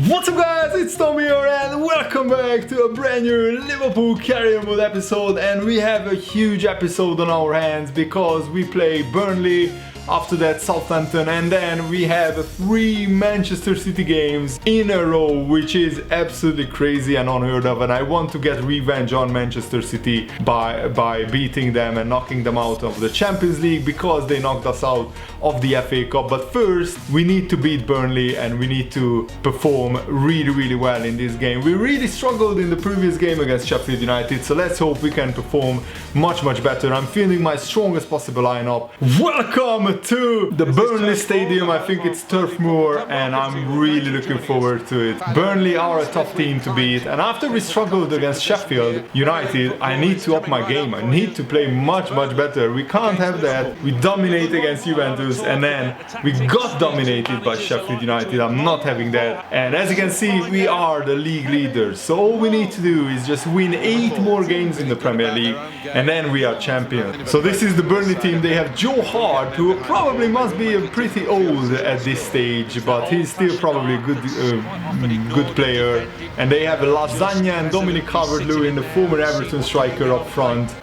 What's up guys, it's Tommy here and welcome back to a brand new Liverpool career mode episode. And we have a huge episode on our hands because we play Burnley, after that Southampton, and then we have 3 Manchester City games in a row, which is absolutely crazy and unheard of. And I want to get revenge on Manchester City by beating them and knocking them out of the Champions League because they knocked us out of the FA Cup. But first we need to beat Burnley and we need to perform really well in this game. We really struggled in the previous game against Sheffield United, so let's hope we can perform much better. I'm feeling my strongest possible lineup. Welcome to the Burnley Stadium. I think it's Turf Moor and I'm really looking forward to it. Burnley are a tough team to beat, and after we struggled against Sheffield United, I need to up my game. I need to play much better. We can't have that. We dominate against Juventus and then we got dominated by Sheffield United. I'm not having that. And as you can see, we are the league leaders. So all we need to do is just win 8 more games in the Premier League and then we are champions. So this is the Burnley team. They have Joe Hart, who probably must be pretty old at this stage, but he's still probably a good player. And they have Lasagna and Dominic Calvert-Lewin, the former Everton striker, up front.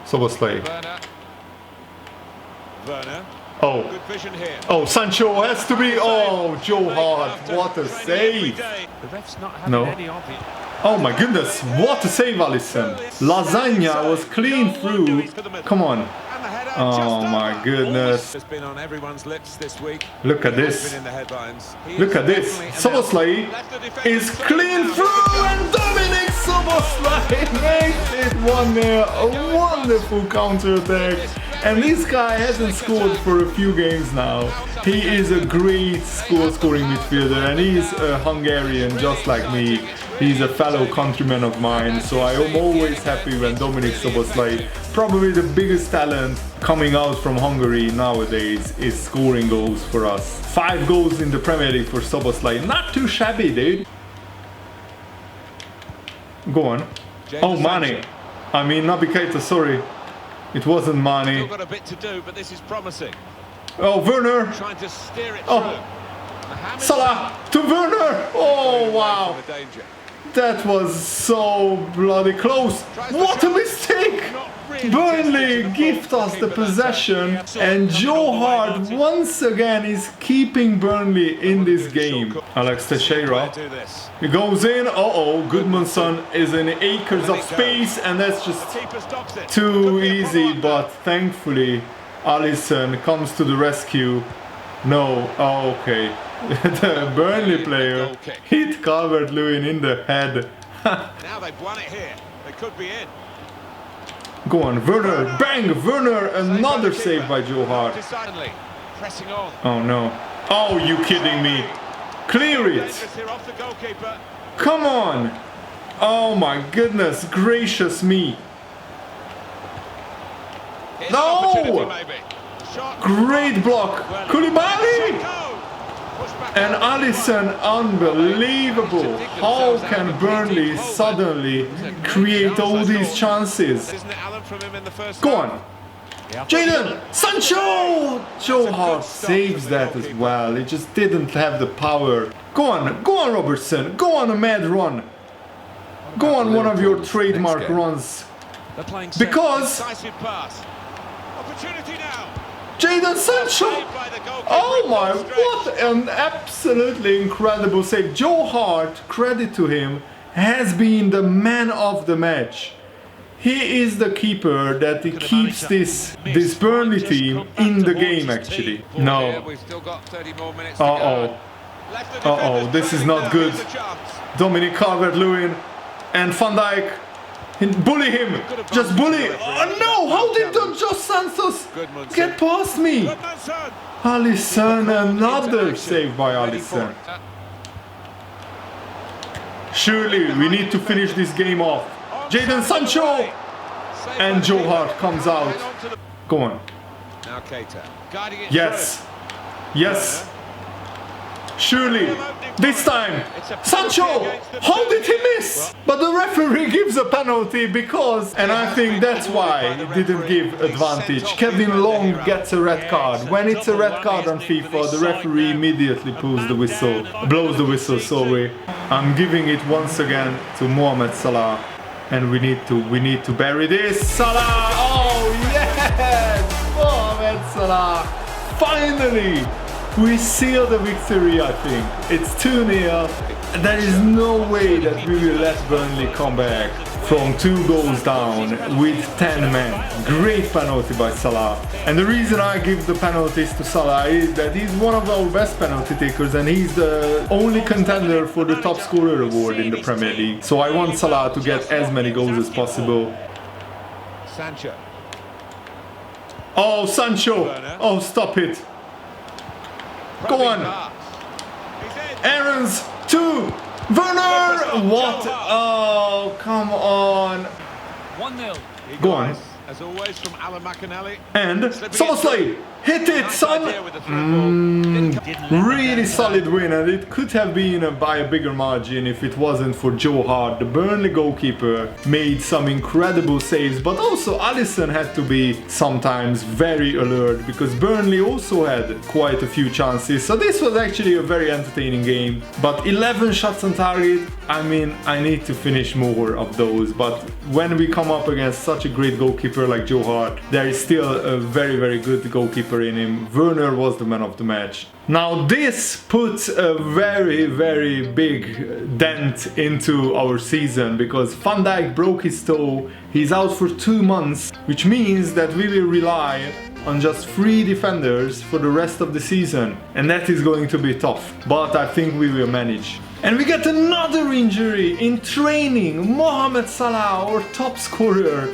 Soboslai. Oh, Sancho has to be. Oh, Joe Hart, what a save! No. Oh my goodness, what a save, Alisson. Lasagna was clean through. Come on. Oh my goodness. Look at this. Look at this. Soboslai is clean through and Dominic Soboslai makes it 1-0. A wonderful counter-attack. And this guy hasn't scored for a few games now. He is a great scoring midfielder and he is a Hungarian just like me. He's a fellow countryman of mine, so I am always happy when Dominic Soboslai, probably the biggest talent coming out from Hungary nowadays, is scoring goals for us. 5 goals in the Premier League for Soboslai. Not too shabby, dude. Go on. Oh, Mane. I mean, Naby Keita, sorry. It wasn't Mane. Still got a bit to do, but this is promising. Oh, Werner. Trying to steer it through. Salah to Werner. Oh, wow. That was so bloody close. What a mistake! Burnley gift us the possession and Joe Hart once again is keeping Burnley in this game. Alex Teixeira. He goes in. Uh-oh, Goodmanson is in acres of space and that's just too easy, but thankfully Alisson comes to the rescue. No, oh, okay. The Burnley player hit Calvert-Lewin in the head. Now they've won it here. They could be in. Go on, Werner, bang, Werner, another save by Joe Hart. Oh no. Oh, you kidding me? Clear it. Come on. Oh my goodness gracious me. No! Great block. Koulibaly! And Alisson, unbelievable. How can Burnley suddenly create all these chances? Go on. Jadon Sancho! Joe Hart saves that as well. It just didn't have the power. Go on Robertson. Go on a mad run. Go on one of your trademark runs. Because Jadon Sancho! Oh my, what an absolutely incredible save. Joe Hart, credit to him, has been the man of the match. He is the keeper that keeps this Burnley team in the game actually. No. Uh-oh, this is not good. Dominic Calvert-Lewin and Van Dijk. Bully him! Just bully! Oh no! How did Dos Santos get past me? Alisson, another save by Alisson. Surely we need to finish this game off. Jadon Sancho! And Joe Hart comes out. Go on. Yes. Yes. Surely. This time, Sancho! How did he miss? But the referee gives a penalty because, and I think that's why he didn't give advantage. Kevin Long gets a red card. When it's a red card on FIFA, the referee immediately blows the whistle, sorry. I'm giving it once again to Mohamed Salah. And we need to bury this. Salah! Oh yes! Mohamed Salah! Finally! We seal the victory, I think. It's 2-0. There is no way that we will let Burnley come back from 2 goals down with 10 men. Great penalty by Salah. And the reason I give the penalties to Salah is that he's one of our best penalty takers and he's the only contender for the top scorer award in the Premier League. So I want Salah to get as many goals as possible. Sancho. Oh, Sancho! Oh, stop it! Go on! Aaron's 2! Werner! What? Oh, come on! 1-0. Go on. As always from Alan McInally. And Soboslai! Hit it, son! Really solid win, and it could have been by a bigger margin if it wasn't for Joe Hart. The Burnley goalkeeper made some incredible saves, but also Alisson had to be sometimes very alert because Burnley also had quite a few chances. So this was actually a very entertaining game. But 11 shots on target, I mean, I need to finish more of those. But when we come up against such a great goalkeeper like Joe Hart, there is still a very, very good goalkeeper in him. Werner was the man of the match. Now this puts a very, very big dent into our season because Van Dijk broke his toe. He's out for 2 months, which means that we will rely on just 3 defenders for the rest of the season, and that is going to be tough, but I think we will manage. And we get another injury in training. Mohamed Salah, our top scorer,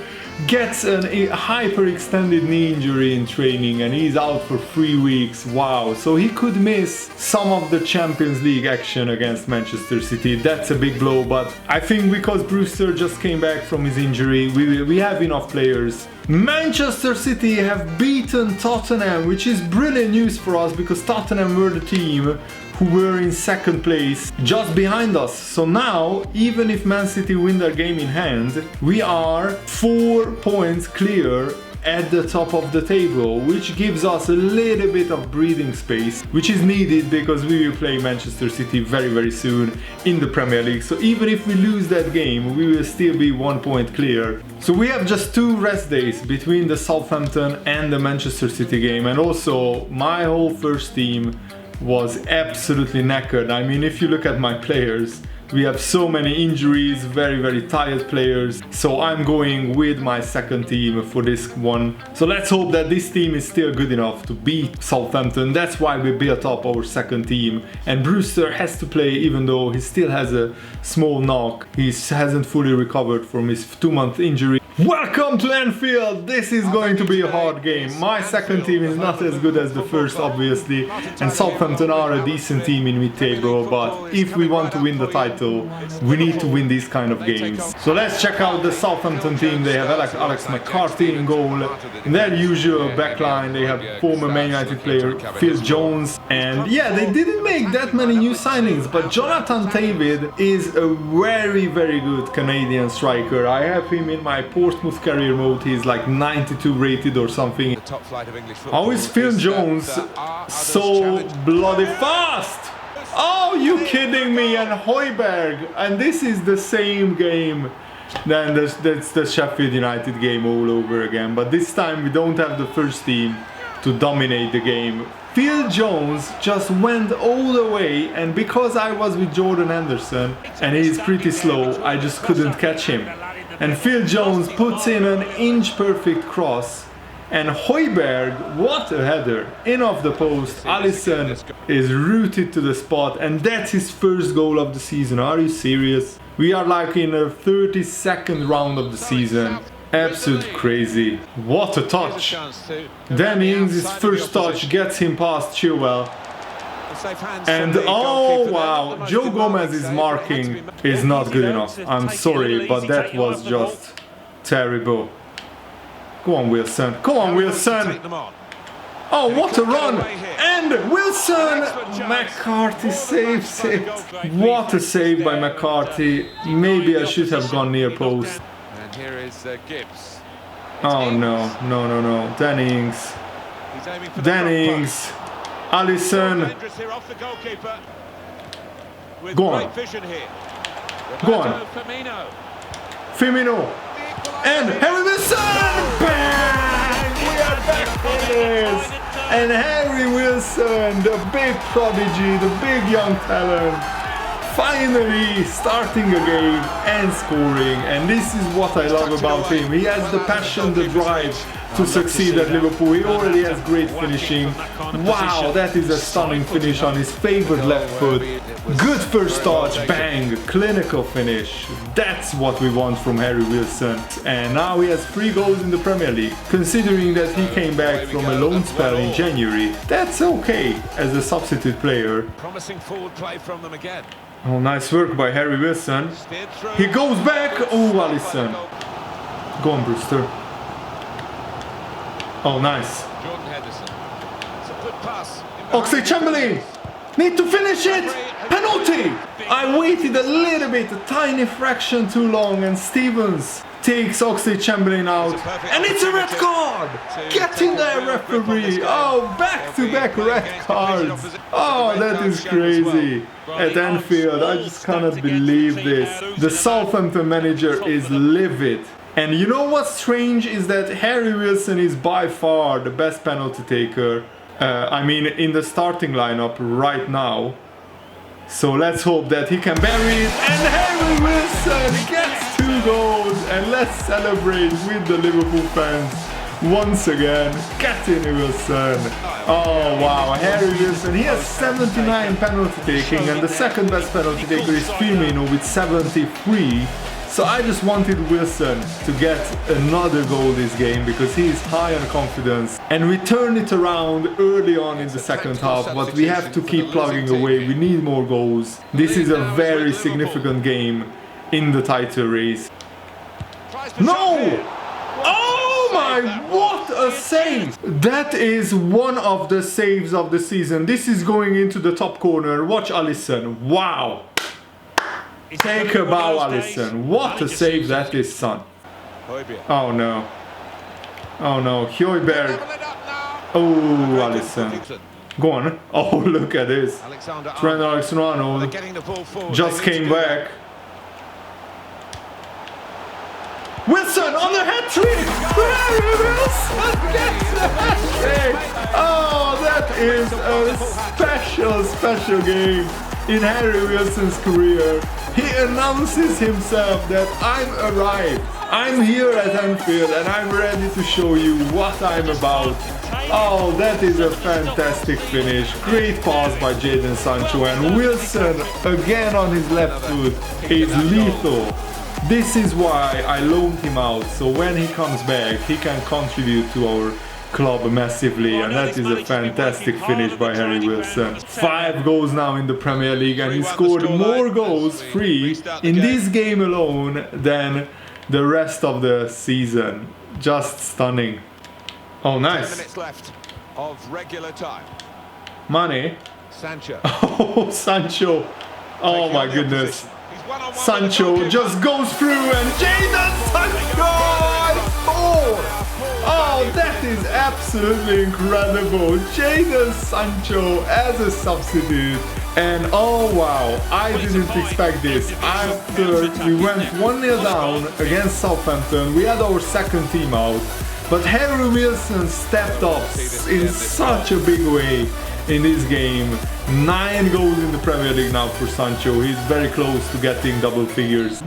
gets a hyperextended knee injury in training and he's out for 3 weeks. Wow, so he could miss some of the Champions League action against Manchester City. That's a big blow, but I think because Brewster just came back from his injury, we have enough players. Manchester City have beaten Tottenham, which is brilliant news for us because Tottenham were the team who were in 2nd place just behind us. So now, even if Man City win their game in hand, we are 4 points clear at the top of the table, which gives us a little bit of breathing space, which is needed because we will play Manchester City very, very soon in the Premier League. So even if we lose that game, we will still be 1 point clear. So we have just 2 rest days between the Southampton and the Manchester City game, and also my whole first team was absolutely knackered. I mean, if you look at my players, we have so many injuries, very, very tired players. So I'm going with my 2nd team for this one. So let's hope that this team is still good enough to beat Southampton. That's why we built up our 2nd team. And Brewster has to play even though he still has a small knock. He hasn't fully recovered from his 2-month injury. Welcome to Anfield! This is going to be a hard game. My 2nd team is not as good as the first, obviously, and Southampton are a decent team in mid-table, but if we want to win the title, we need to win these kind of games. So let's check out the Southampton team. They have Alex McCarthy in goal. In their usual backline, they have former Man United player Phil Jones, and yeah, they didn't make that many new signings, but Jonathan David is a very, very good Canadian striker. I have him in my Portsmouth career mode. He's like 92 rated or something. How is Phil Jones so bloody fast? Oh, you kidding me? And Højbjerg, and this is the same game. Then that's the Sheffield United game all over again, but this time we don't have the first team to dominate the game. Phil Jones just went all the way, and because I was with Jordan Anderson and he's pretty slow, I just couldn't catch him. And Phil Jones puts in an inch-perfect cross, and Højbjerg, what a header, in off the post. Alisson is rooted to the spot, and that's his first goal of the season. Are you serious? We are like in a 32nd round of the season. Absolute crazy. What a touch. Danny Ings' first touch gets him past Chilwell. And oh wow, Joe Gomez's marking is not good enough. I'm sorry, but that was just terrible. Go on, Wilson. Come on, Wilson. Oh, what a run. And Wilson! McCarthy saves it. What a save by McCarthy. Maybe I should have gone near post. And here is Gibbs. Oh no, no, no, no. Dennings. Dennings. Alisson. Go on. Go on. Firmino. And Harry Wilson! Bang! We are back in this! And Harry Wilson, the big prodigy, the big young talent, finally starting a game and scoring. And this is what I love about him. He has the passion, the drive to succeed at Liverpool. He already has great finishing. Wow, that is a stunning finish on his favorite left foot. Good first touch, bang, clinical finish. That's what we want from Harry Wilson. And now he has 3 goals in the Premier League. Considering that he came back from a loan spell in January, that's okay as a substitute player. Promising forward play from them again. Oh, nice work by Harry Wilson. He goes back. Oh, Alisson. Go on, Brewster. Oh, nice. Jordan Henderson. It's a good pass. Oxlade-Chamberlain. Need to finish it. Penalty. I waited a little bit, a tiny fraction too long, and Stevens takes Oxlade-Chamberlain out, and it's a red card. Get in there, referee. Oh, back-to-back red cards. Oh, that is crazy. At Anfield, I just cannot believe this. The Southampton manager is livid. And you know what's strange is that Harry Wilson is by far the best penalty taker. I mean, in the starting lineup right now. So let's hope that he can bury it. And Harry Wilson gets 2 goals. And let's celebrate with the Liverpool fans once again. Get in, Wilson. Oh wow, Harry Wilson. He has 79 penalty taking, and the second best penalty taker is Firmino with 73. So I just wanted Wilson to get another goal this game because he is high on confidence. And we turned it around early on in the second half, but we have to keep plugging away. We need more goals. This is a very significant game in the title race. No! Oh my, what a save! That is one of the saves of the season. This is going into the top corner. Watch Alisson. Wow! Take a bow, Alisson. What a save that is, son. Oh no. Oh no. Højbjerg. Oh, Alisson. Go on. Oh, look at this. Trent Alexander-Arnold just came back. Wilson on the hat-trick! Harry Wilson gets the hat-trick! Oh, that is a special game in Harry Wilson's career. He announces himself that I'm arrived. I'm here at Anfield and I'm ready to show you what I'm about. Oh, that is a fantastic finish. Great pass by Jadon Sancho, and Wilson again on his left foot is lethal. This is why I loaned him out, so when he comes back he can contribute to our club massively, and that is a fantastic finish by Harry Wilson. 5 goals now in the Premier League, and he scored more goals, 3, in this game alone than the rest of the season. Just stunning. Oh, nice. 10 minutes left of regular time. Mane. Sancho. Oh, Sancho. Oh my goodness. Sancho just goes through, and Jadon Sancho! Oh, that is absolutely incredible. Jadon Sancho as a substitute. And oh wow, I didn't expect this. After we went 1-0 down against Southampton, we had our second team out. But Harry Wilson stepped up in such a big way in this game. 9 goals in the Premier League now for Sancho. He's very close to getting double figures.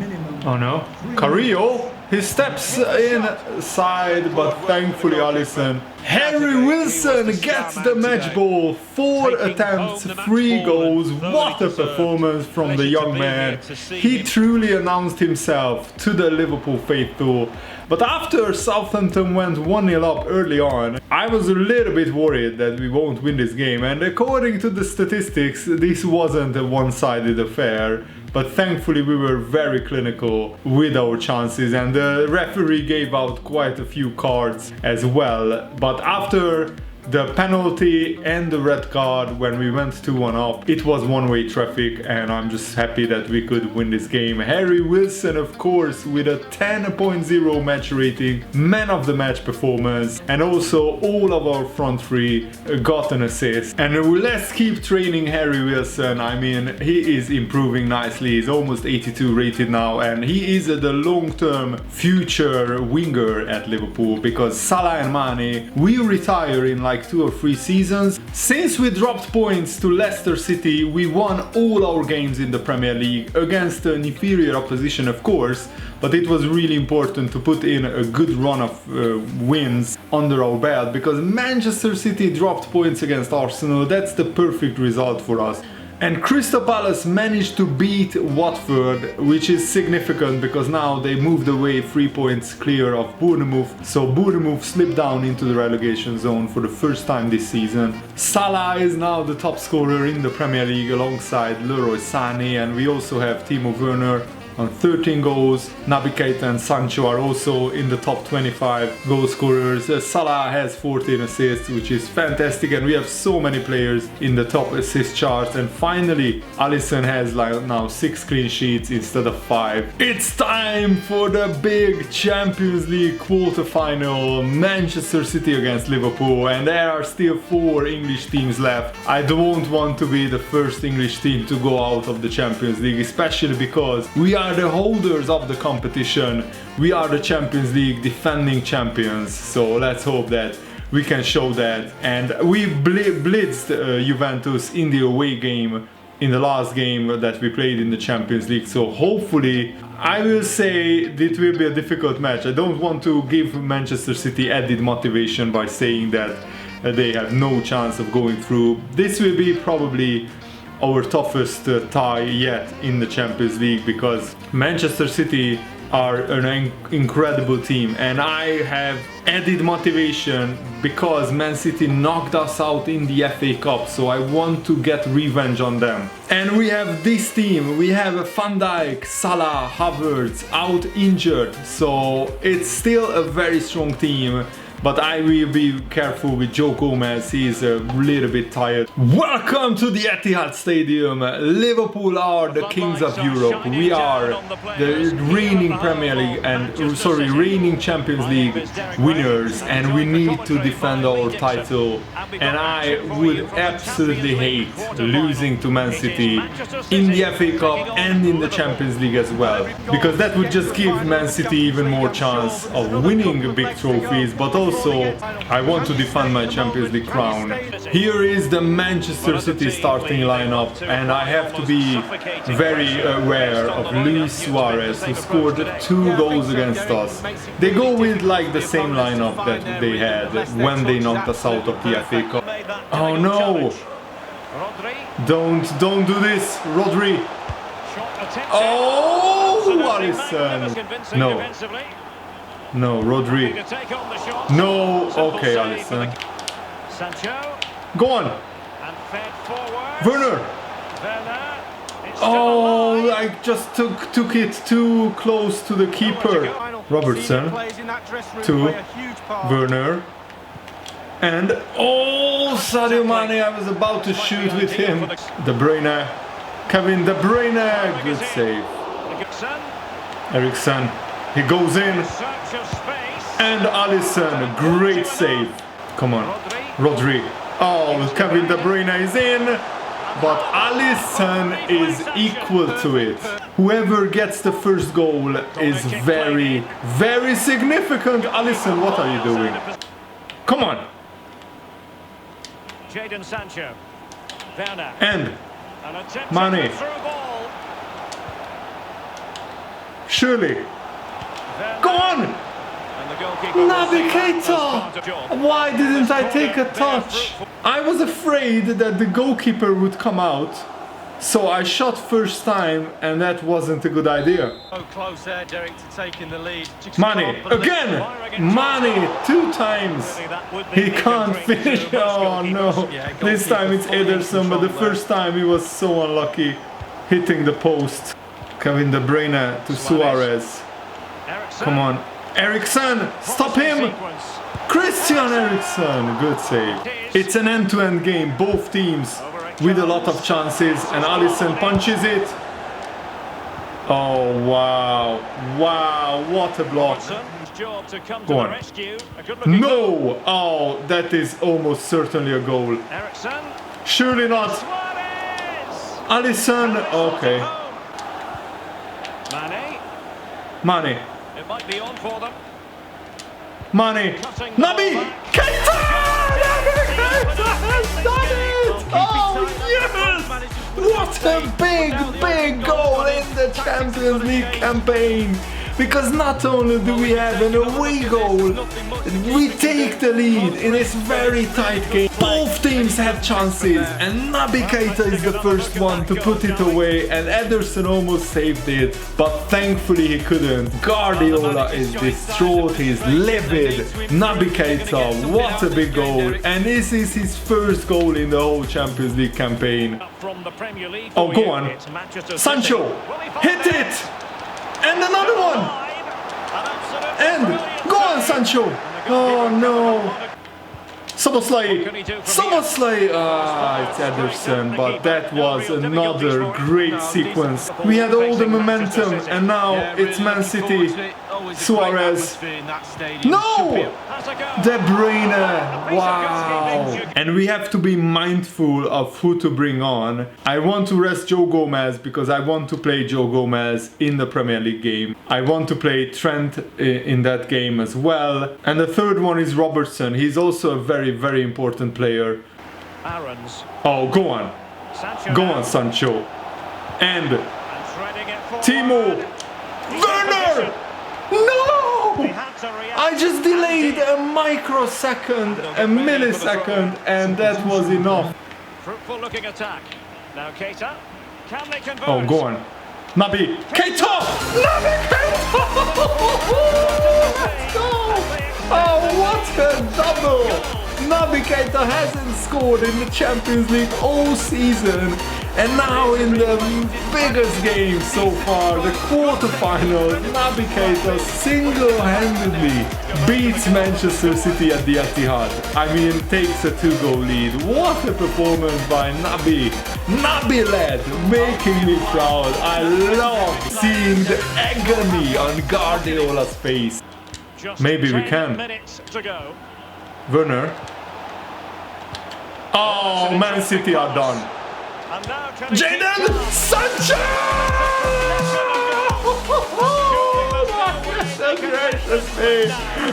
Oh no. Carrillo, he steps inside, but thankfully Alisson. Harry Wilson gets the match ball. 4 attempts, 3 goals. What a performance from the young man. He truly announced himself to the Liverpool faithful. But after Southampton went 1-0 up early on, I was a little bit worried that we won't win this game, and according to the statistics, this wasn't a one-sided affair. But thankfully we were very clinical with our chances, and the referee gave out quite a few cards as well. But after the penalty and the red card when we went 2-1 up. It was one-way traffic, and I'm just happy that we could win this game. Harry Wilson, of course, with a 10.0 match rating, man of the match performance, and also all of our front three got an assist. And let's keep training Harry Wilson. I mean, he is improving nicely. He's almost 82 rated now, and he is the long-term future winger at Liverpool, because Salah and Mane will retire in like 2 or 3 seasons. Since we dropped points to Leicester City, we won all our games in the Premier League against an inferior opposition, of course, but it was really important to put in a good run of wins under our belt, because Manchester City dropped points against Arsenal. That's the perfect result for us. And Crystal Palace managed to beat Watford, which is significant because now they moved away 3 points clear of Bournemouth. So Bournemouth slipped down into the relegation zone for the first time this season. Salah is now the top scorer in the Premier League alongside Leroy Sané, and we also have Timo Werner on 13 goals. Naby Keita and Sancho are also in the top 25 goal scorers. Salah has 14 assists, which is fantastic, and we have so many players in the top assist charts. And finally, Alisson has like now 6 clean sheets instead of 5. It's time for the big Champions League quarter-final, Manchester City against Liverpool, and there are still 4 English teams left. I don't want to be the first English team to go out of the Champions League, especially because we are the holders of the competition. We are the Champions League defending champions, so let's hope that we can show that. And we blitzed Juventus in the away game in the last game that we played in the Champions League, so hopefully, I will say it will be a difficult match. I don't want to give Manchester City added motivation by saying that they have no chance of going through. This will be probably our toughest tie yet in the Champions League, because Manchester City are an incredible team, and I have added motivation because Man City knocked us out in the FA Cup, so I want to get revenge on them. And we have this team, we have Van Dijk, Salah, Havertz out injured, so it's still a very strong team. But I will be careful with Joe Gomez, he's a little bit tired. Welcome to the Etihad Stadium. Liverpool are the kings of Europe. We are the reigning Premier League reigning Champions League winners, and we need to defend our title. And I would absolutely hate losing to Man City in the FA Cup and in the Champions League as well, because that would just give Man City even more chance of winning big trophies, but also I want to defend my Champions League crown. Here is the Manchester City starting lineup, and I have to be very aware of Luis Suarez, who scored 2 goals against us. They go with like the same lineup that they had when they knocked us out of the FA Cup. Oh no! Don't do this, Rodri! Oh, Alisson! No, Rodri. No, okay, Alisson. Go on. Werner. Oh, I just took it too close to the keeper. Robertson to Werner. And oh, Sadio Mane, I was about to shoot with him. De Bruyne. Kevin De Bruyne. Good save. Eriksen. He goes in, and Alisson, great save. Come on, Rodri. Oh, Kevin De Bruyne is in, but Alisson is equal to it. Whoever gets the first goal is very, very significant. Alisson, what are you doing? Come on. And Mane. Surely. Go on! Naby Keita! Why didn't I take a touch? I was afraid that the goalkeeper would come out, so I shot first time, and that wasn't a good idea. Close there, Derek, to taking the lead. Mane, again! Mane, 2 times! He can't finish. Oh no! This time it's Ederson, but the first time he was so unlucky, hitting the post. Kevin De Bruyne to Suarez. Come on. Eriksen, stop him! Christian Eriksen, good save. It's an end-to-end game, both teams with a lot of chances, and Alisson punches it. Oh wow, wow, what a block. Go on. No! Oh, that is almost certainly a goal. Surely not. Alisson, okay. Mane. It might be on for them. Mane. Naby! Keita! Naby Keita has done it! Oh yes! What a big goal in the Champions League campaign! Because not only do we have an away goal, we take the lead in this very tight game. Both teams had chances, and Naby Keita is the first one to put it away, and Ederson almost saved it, but thankfully he couldn't. Guardiola is distraught, he's livid. Naby Keita, what a big goal, and this is his first goal in the whole Champions League campaign. Oh, go on. Sancho, hit it! And another one! And go on, Sancho! Oh no! Szoboszlai! Ah, it's Ederson, but that was another great sequence. We had all the momentum, and now it's Man City. Suarez. No! De Bruyne. Wow. And we have to be mindful of who to bring on. I want to rest Joe Gomez because I want to play Joe Gomez in the Premier League game. I want to play Trent in that game as well. And the third one is Robertson. He's also a very important player. Oh, go on. Go on, Sancho. And Timo Werner! No! I just delayed a microsecond, a millisecond, and that was enough. Fruitful looking attack. Now Keita. Can they convert? Oh, go on. Naby Keita! Naby Keita! Let's go! Oh, what a double! Naby Keita hasn't scored in the Champions League all season. And now in the biggest game so far, the quarterfinal, Naby Keita single-handedly beats Manchester City at the Etihad. I mean, takes a 2-goal lead. What a performance by Naby. Naby led, making me proud. I love seeing the agony on Guardiola's face. Maybe we can. Werner. Oh, Man City are done. Jadon Sancho! Gracious me.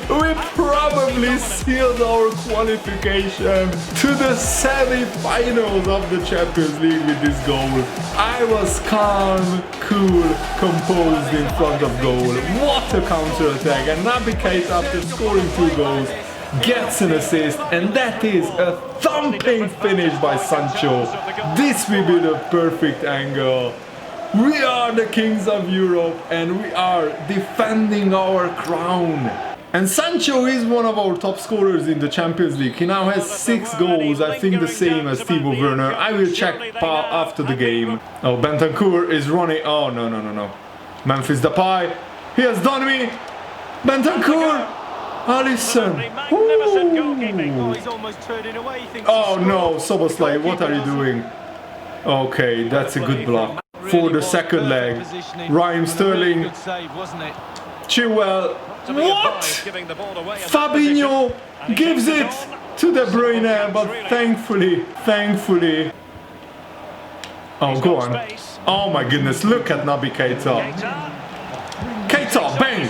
We probably sealed our qualification to the semi-finals of the Champions League with this goal. I was calm, cool, composed in front of goal. What a counter-attack. And Naby Keita, after scoring 2 goals, gets an assist, and that is a thumping finish by Sancho. This will be the perfect angle. We are the kings of Europe, and we are defending our crown. And Sancho is one of our top scorers in the Champions League. He now has 6 goals, I think the same as Timo Werner. I will check after the game. Oh, Bentancur is running. Oh, no. Memphis Depay. He has done me. Bentancur. Alisson. Oh no, Szoboszlai, what are you doing? Okay, that's a good block. For the second leg, Raheem Sterling. Chilwell. What? Fabinho gives it to De Bruyne, but thankfully. Oh, go on. Oh my goodness, look at Naby Keita. Keita, bang!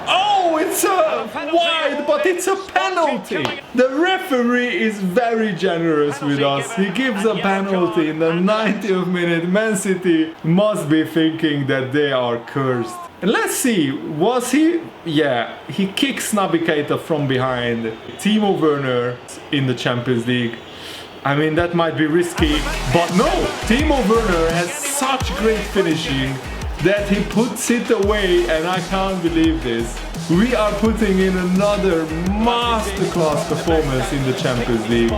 Oh, it's a wide, but it's a penalty. The referee is very generous with us. He gives a penalty in the 90th minute. Man City must be thinking that they are cursed. And let's see, was he? Yeah, he kicks Naby Keita from behind. Timo Werner in the Champions League. I mean, that might be risky, but no! Timo Werner has such great finishing that he puts it away, and I can't believe this. We are putting in another masterclass performance in the Champions League.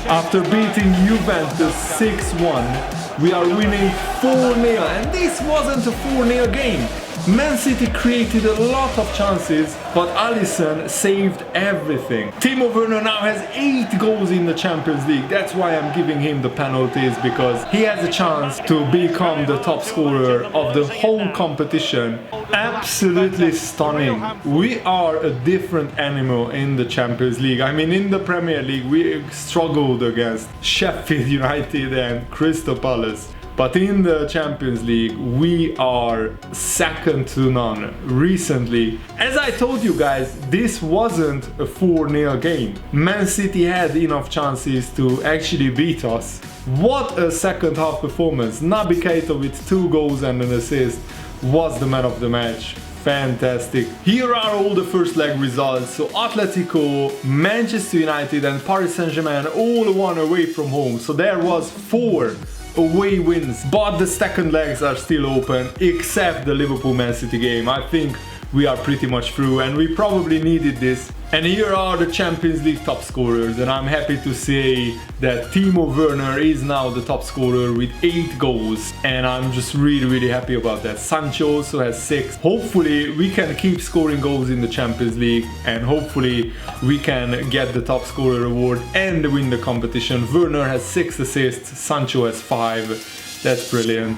After beating Juventus 6-1, we are winning 4-0, and this wasn't a 4-0 game. Man City created a lot of chances, but Alisson saved everything. Timo Werner now has 8 goals in the Champions League. That's why I'm giving him the penalties, because he has a chance to become the top scorer of the whole competition. Absolutely stunning. We are a different animal in the Champions League. I mean, in the Premier League we struggled against Sheffield United and Crystal Palace. But in the Champions League, we are second to none recently. As I told you guys, this wasn't a 4-0 game. Man City had enough chances to actually beat us. What a second half performance. Naby Keita with 2 goals and an assist was the man of the match. Fantastic. Here are all the first leg results. So Atletico, Manchester United and Paris Saint-Germain all won away from home. So there was 4 away wins, but the second legs are still open, except the Liverpool Man City game. I think we are pretty much through, and we probably needed this. And here are the Champions League top scorers, and I'm happy to say that Timo Werner is now the top scorer with 8 goals, and I'm just really happy about that. Sancho also has 6. Hopefully we can keep scoring goals in the Champions League, and hopefully we can get the top scorer award and win the competition. Werner has 6 assists, Sancho has 5. That's brilliant.